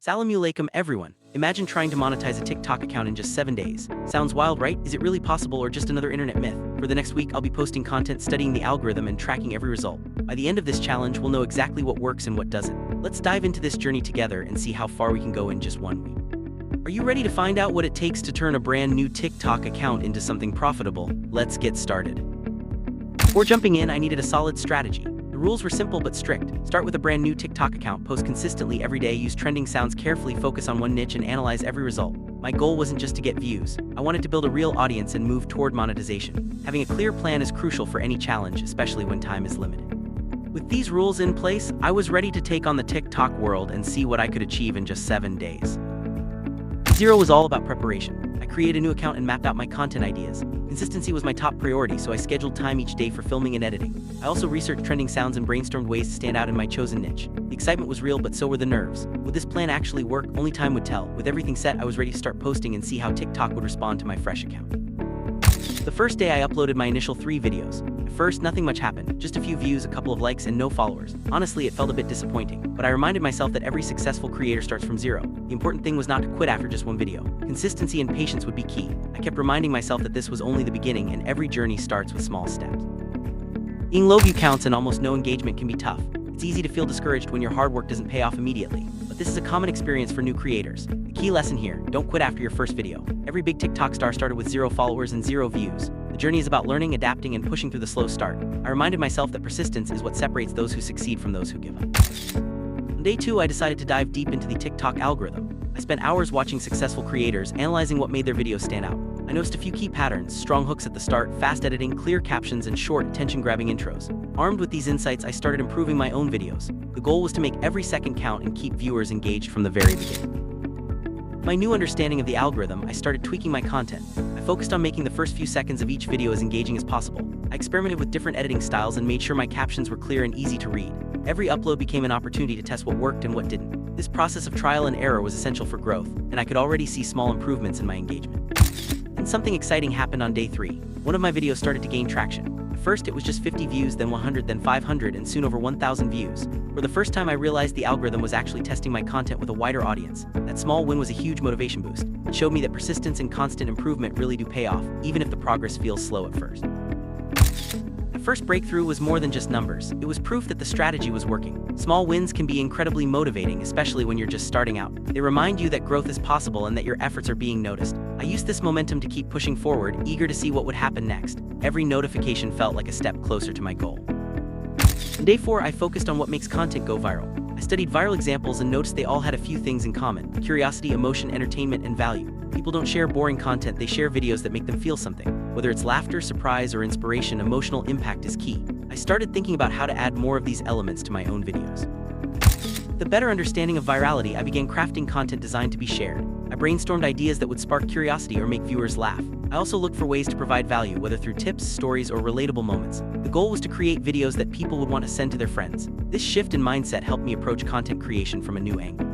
Assalamu alaikum everyone. Imagine trying to monetize a TikTok account in just 7 days. Sounds wild, right? Is it really possible or just another internet myth? For the next week, I'll be posting content, studying the algorithm, and tracking every result. By the end of this challenge, we'll know exactly what works and what doesn't. Let's dive into this journey together and see how far we can go in just 1 week. Are you ready to find out what it takes to turn a brand new TikTok account into something profitable? Let's get started. Before jumping in, I needed a solid strategy. The rules were simple but strict. Start with a brand new TikTok account, post consistently every day, use trending sounds carefully, focus on one niche, and analyze every result. My goal wasn't just to get views. I wanted to build a real audience and move toward monetization. Having a clear plan is crucial for any challenge, especially when time is limited. With these rules in place, I was ready to take on the TikTok world and see what I could achieve in just 7 days. Zero was all about preparation. I created a new account and mapped out my content ideas. Consistency was my top priority, so I scheduled time each day for filming and editing. I also researched trending sounds and brainstormed ways to stand out in my chosen niche. The excitement was real, but so were the nerves. Would this plan actually work? Only time would tell. With everything set, I was ready to start posting and see how TikTok would respond to my fresh account. The first day, I uploaded my initial 3 videos. At first, nothing much happened. Just a few views, a couple of likes, and no followers. Honestly, it felt a bit disappointing, but I reminded myself that every successful creator starts from zero. The important thing was not to quit after just one video. Consistency and patience would be key. I kept reminding myself that this was only the beginning and every journey starts with small steps. Seeing low view counts and almost no engagement can be tough. It's easy to feel discouraged when your hard work doesn't pay off immediately, but this is a common experience for new creators. The key lesson here: don't quit after your first video. Every big TikTok star started with 0 followers and 0 views. The journey is about learning, adapting, and pushing through the slow start. I reminded myself that persistence is what separates those who succeed from those who give up. On day 2, I decided to dive deep into the TikTok algorithm. I spent hours watching successful creators, analyzing what made their videos stand out. I noticed a few key patterns: strong hooks at the start, fast editing, clear captions, and short, attention-grabbing intros. Armed with these insights, I started improving my own videos. The goal was to make every second count and keep viewers engaged from the very beginning. With my new understanding of the algorithm, I started tweaking my content. I focused on making the first few seconds of each video as engaging as possible. I experimented with different editing styles and made sure my captions were clear and easy to read. Every upload became an opportunity to test what worked and what didn't. This process of trial and error was essential for growth, and I could already see small improvements in my engagement. And something exciting happened on day 3. One of my videos started to gain traction. At first, it was just 50 views, then 100, then 500, and soon over 1,000 views. For the first time, I realized the algorithm was actually testing my content with a wider audience. That small win was a huge motivation boost. It showed me that persistence and constant improvement really do pay off, even if the progress feels slow at first. The first breakthrough was more than just numbers. It was proof that the strategy was working. Small wins can be incredibly motivating, especially when you're just starting out. They remind you that growth is possible and that your efforts are being noticed. I used this momentum to keep pushing forward, eager to see what would happen next. Every notification felt like a step closer to my goal. On day 4, I focused on what makes content go viral. I studied viral examples and noticed they all had a few things in common: curiosity, emotion, entertainment, and value. People don't share boring content, they share videos that make them feel something. Whether it's laughter, surprise, or inspiration, emotional impact is key. I started thinking about how to add more of these elements to my own videos. With a better understanding of virality, I began crafting content designed to be shared. I brainstormed ideas that would spark curiosity or make viewers laugh. I also looked for ways to provide value, whether through tips, stories, or relatable moments. The goal was to create videos that people would want to send to their friends. This shift in mindset helped me approach content creation from a new angle.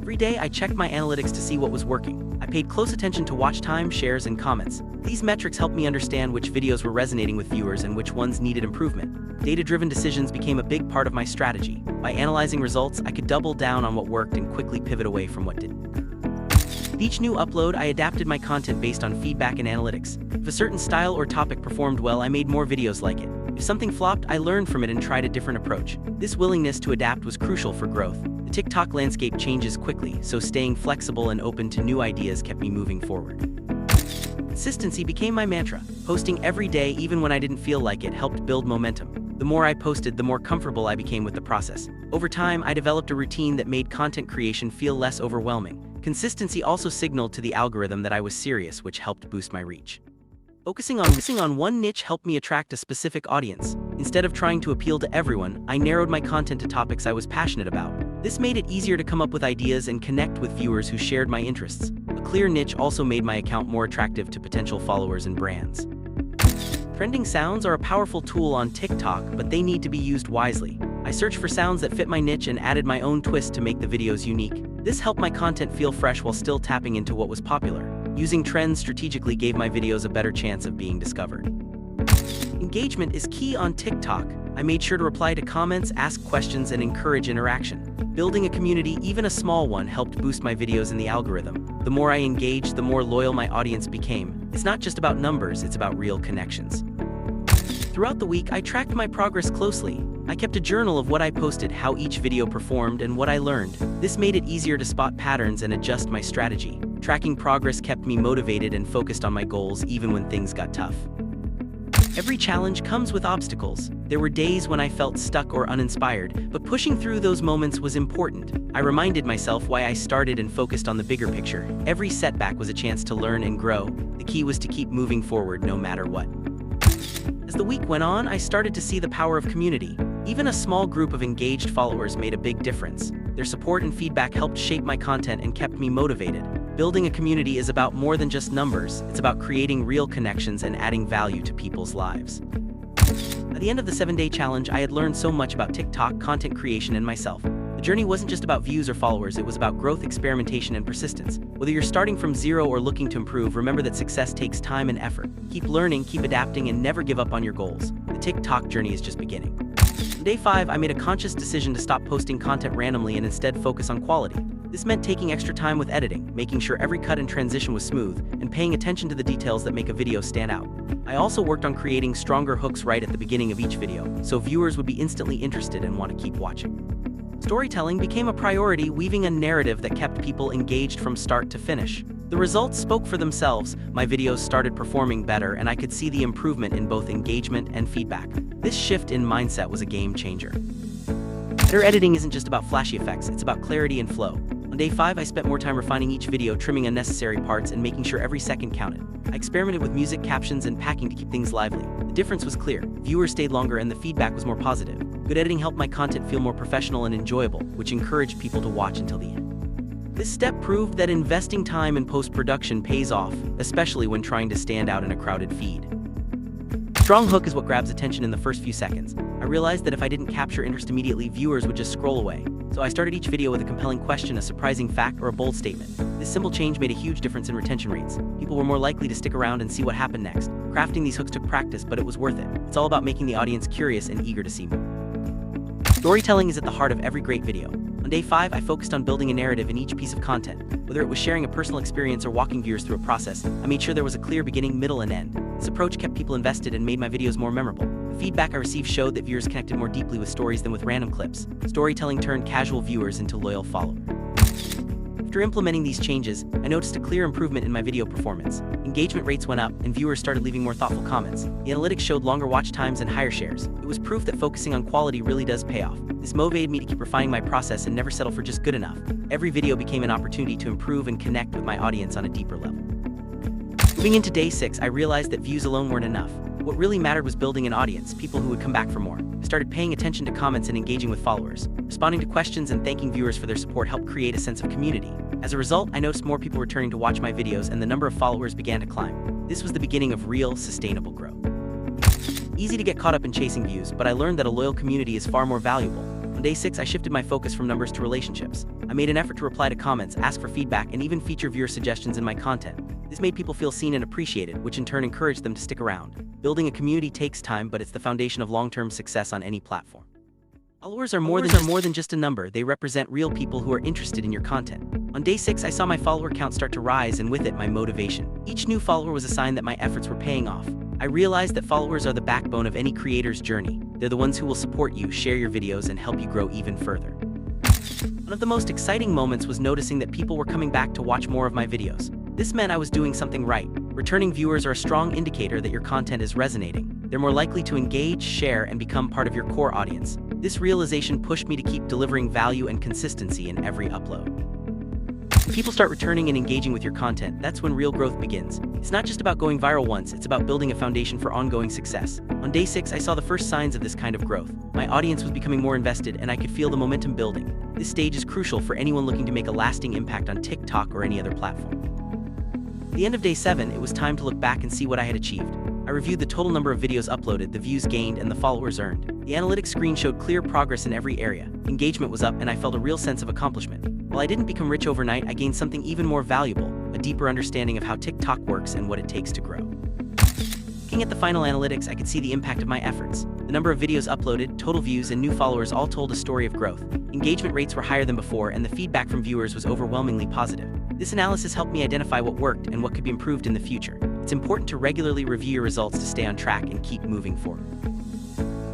Every day, I checked my analytics to see what was working. I paid close attention to watch time, shares, and comments. These metrics helped me understand which videos were resonating with viewers and which ones needed improvement. Data-driven decisions became a big part of my strategy. By analyzing results, I could double down on what worked and quickly pivot away from what didn't. With each new upload, I adapted my content based on feedback and analytics. If a certain style or topic performed well, I made more videos like it. If something flopped, I learned from it and tried a different approach. This willingness to adapt was crucial for growth. The TikTok landscape changes quickly, so staying flexible and open to new ideas kept me moving forward. Consistency became my mantra. Posting every day, even when I didn't feel like it, helped build momentum. The more I posted, the more comfortable I became with the process. Over time, I developed a routine that made content creation feel less overwhelming. Consistency also signaled to the algorithm that I was serious, which helped boost my reach. Focusing on one niche helped me attract a specific audience. Instead of trying to appeal to everyone, I narrowed my content to topics I was passionate about. This made it easier to come up with ideas and connect with viewers who shared my interests. A clear niche also made my account more attractive to potential followers and brands. Trending sounds are a powerful tool on TikTok, but they need to be used wisely. I searched for sounds that fit my niche and added my own twist to make the videos unique. This helped my content feel fresh while still tapping into what was popular. Using trends strategically gave my videos a better chance of being discovered. Engagement is key on TikTok. I made sure to reply to comments, ask questions, and encourage interaction. Building a community, even a small one, helped boost my videos in the algorithm. The more I engaged, the more loyal my audience became. It's not just about numbers, it's about real connections. Throughout the week, I tracked my progress closely. I kept a journal of what I posted, how each video performed, and what I learned. This made it easier to spot patterns and adjust my strategy. Tracking progress kept me motivated and focused on my goals even when things got tough. Every challenge comes with obstacles. There were days when I felt stuck or uninspired, but pushing through those moments was important. I reminded myself why I started and focused on the bigger picture. Every setback was a chance to learn and grow. The key was to keep moving forward no matter what. As the week went on, I started to see the power of community. Even a small group of engaged followers made a big difference. Their support and feedback helped shape my content and kept me motivated. Building a community is about more than just numbers. It's about creating real connections and adding value to people's lives. At the end of the 7-day challenge, I had learned so much about TikTok, content creation, and myself. The journey wasn't just about views or followers, it was about growth, experimentation, and persistence. Whether you're starting from zero or looking to improve, remember that success takes time and effort. Keep learning, keep adapting, and never give up on your goals. The TikTok journey is just beginning. On day 5, I made a conscious decision to stop posting content randomly and instead focus on quality. This meant taking extra time with editing, making sure every cut and transition was smooth, and paying attention to the details that make a video stand out. I also worked on creating stronger hooks right at the beginning of each video, so viewers would be instantly interested and want to keep watching. Storytelling became a priority, weaving a narrative that kept people engaged from start to finish. The results spoke for themselves. My videos started performing better, and I could see the improvement in both engagement and feedback. This shift in mindset was a game changer. Better editing isn't just about flashy effects, it's about clarity and flow. On day 5, I spent more time refining each video, trimming unnecessary parts, and making sure every second counted. I experimented with music, captions, and packing to keep things lively. The difference was clear. Viewers stayed longer and the feedback was more positive. Good editing helped my content feel more professional and enjoyable, which encouraged people to watch until the end. This step proved that investing time in post-production pays off, especially when trying to stand out in a crowded feed. Strong hook is what grabs attention in the first few seconds. I realized that if I didn't capture interest immediately, viewers would just scroll away. So I started each video with a compelling question, a surprising fact, or a bold statement. This simple change made a huge difference in retention rates. People were more likely to stick around and see what happened next. Crafting these hooks took practice, but it was worth it. It's all about making the audience curious and eager to see more. Storytelling is at the heart of every great video. On day 5, I focused on building a narrative in each piece of content. Whether it was sharing a personal experience or walking viewers through a process, I made sure there was a clear beginning, middle, and end. This approach kept people invested and made my videos more memorable. The feedback I received showed that viewers connected more deeply with stories than with random clips. Storytelling turned casual viewers into loyal followers. After implementing these changes, I noticed a clear improvement in my video performance. Engagement rates went up, and viewers started leaving more thoughtful comments. The analytics showed longer watch times and higher shares. It was proof that focusing on quality really does pay off. This motivated me to keep refining my process and never settle for just good enough. Every video became an opportunity to improve and connect with my audience on a deeper level. Moving into day 6, I realized that views alone weren't enough. What really mattered was building an audience, people who would come back for more. I started paying attention to comments and engaging with followers. Responding to questions and thanking viewers for their support helped create a sense of community. As a result, I noticed more people returning to watch my videos and the number of followers began to climb. This was the beginning of real, sustainable growth. Easy to get caught up in chasing views, but I learned that a loyal community is far more valuable. On day 6, I shifted my focus from numbers to relationships. I made an effort to reply to comments, ask for feedback, and even feature viewer suggestions in my content. This made people feel seen and appreciated, which in turn encouraged them to stick around. Building a community takes time, but it's the foundation of long-term success on any platform. Followers are more than just a number. They represent real people who are interested in your content. On day 6, I saw my follower count start to rise, and with it, my motivation. Each new follower was a sign that my efforts were paying off. I realized that followers are the backbone of any creator's journey. They're the ones who will support you, share your videos, and help you grow even further. One of the most exciting moments was noticing that people were coming back to watch more of my videos. This meant I was doing something right. Returning viewers are a strong indicator that your content is resonating. They're more likely to engage, share, and become part of your core audience. This realization pushed me to keep delivering value and consistency in every upload. When people start returning and engaging with your content, that's when real growth begins. It's not just about going viral once, it's about building a foundation for ongoing success. On day 6, I saw the first signs of this kind of growth. My audience was becoming more invested, and I could feel the momentum building. This stage is crucial for anyone looking to make a lasting impact on TikTok or any other platform. At the end of day 7, it was time to look back and see what I had achieved. I reviewed the total number of videos uploaded, the views gained, and the followers earned. The analytics screen showed clear progress in every area. Engagement was up, and I felt a real sense of accomplishment. While I didn't become rich overnight, I gained something even more valuable, a deeper understanding of how TikTok works and what it takes to grow. Looking at the final analytics, I could see the impact of my efforts. The number of videos uploaded, total views, and new followers all told a story of growth. Engagement rates were higher than before, and the feedback from viewers was overwhelmingly positive. This analysis helped me identify what worked and what could be improved in the future. It's important to regularly review your results to stay on track and keep moving forward.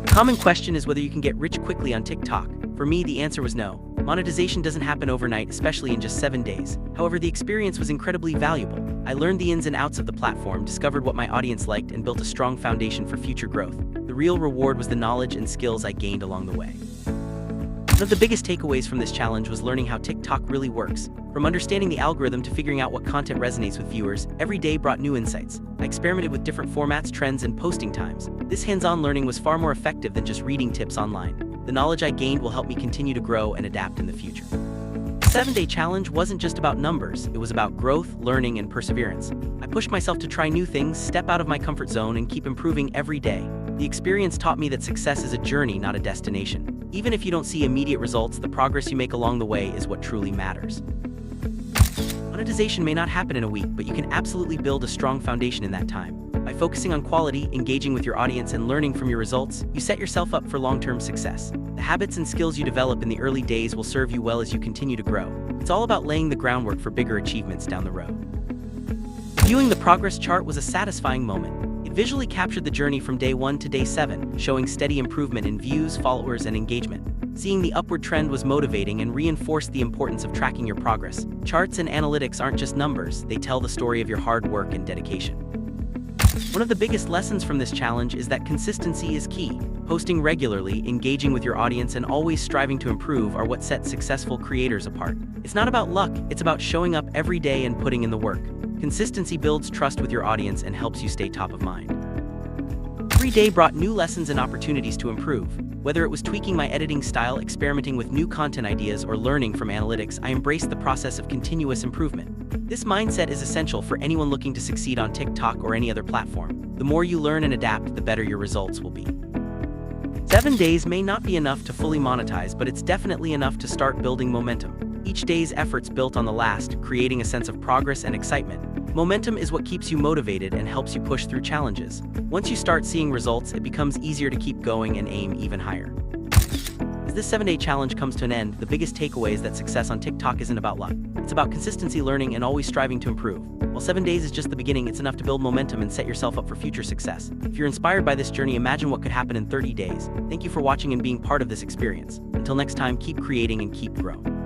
A common question is whether you can get rich quickly on TikTok. For me, the answer was no. Monetization doesn't happen overnight, especially in just 7 days. However, the experience was incredibly valuable. I learned the ins and outs of the platform, discovered what my audience liked, and built a strong foundation for future growth. The real reward was the knowledge and skills I gained along the way. One of the biggest takeaways from this challenge was learning how TikTok really works. From understanding the algorithm to figuring out what content resonates with viewers, every day brought new insights. I experimented with different formats, trends, and posting times. This hands-on learning was far more effective than just reading tips online. The knowledge I gained will help me continue to grow and adapt in the future. The 7-day challenge wasn't just about numbers, it was about growth, learning, and perseverance. I pushed myself to try new things, step out of my comfort zone, and keep improving every day. The experience taught me that success is a journey, not a destination. Even if you don't see immediate results, the progress you make along the way is what truly matters. Monetization may not happen in a week, but you can absolutely build a strong foundation in that time. By focusing on quality, engaging with your audience, and learning from your results, you set yourself up for long-term success. The habits and skills you develop in the early days will serve you well as you continue to grow. It's all about laying the groundwork for bigger achievements down the road. Viewing the progress chart was a satisfying moment. It visually captured the journey from day 1 to day 7, showing steady improvement in views, followers, and engagement. Seeing the upward trend was motivating and reinforced the importance of tracking your progress. Charts and analytics aren't just numbers, they tell the story of your hard work and dedication. One of the biggest lessons from this challenge is that consistency is key. Posting regularly, engaging with your audience, and always striving to improve are what set successful creators apart. It's not about luck, it's about showing up every day and putting in the work. Consistency builds trust with your audience and helps you stay top of mind. Every day brought new lessons and opportunities to improve. Whether it was tweaking my editing style, experimenting with new content ideas, or learning from analytics, I embraced the process of continuous improvement. This mindset is essential for anyone looking to succeed on TikTok or any other platform. The more you learn and adapt, the better your results will be. 7 days may not be enough to fully monetize, but it's definitely enough to start building momentum. Each day's efforts built on the last, creating a sense of progress and excitement. Momentum is what keeps you motivated and helps you push through challenges. Once you start seeing results, it becomes easier to keep going and aim even higher. As this 7-day challenge comes to an end, the biggest takeaway is that success on TikTok isn't about luck. It's about consistency, learning, and always striving to improve. While 7 days is just the beginning, it's enough to build momentum and set yourself up for future success. If you're inspired by this journey, imagine what could happen in 30 days. Thank you for watching and being part of this experience. Until next time, keep creating and keep growing.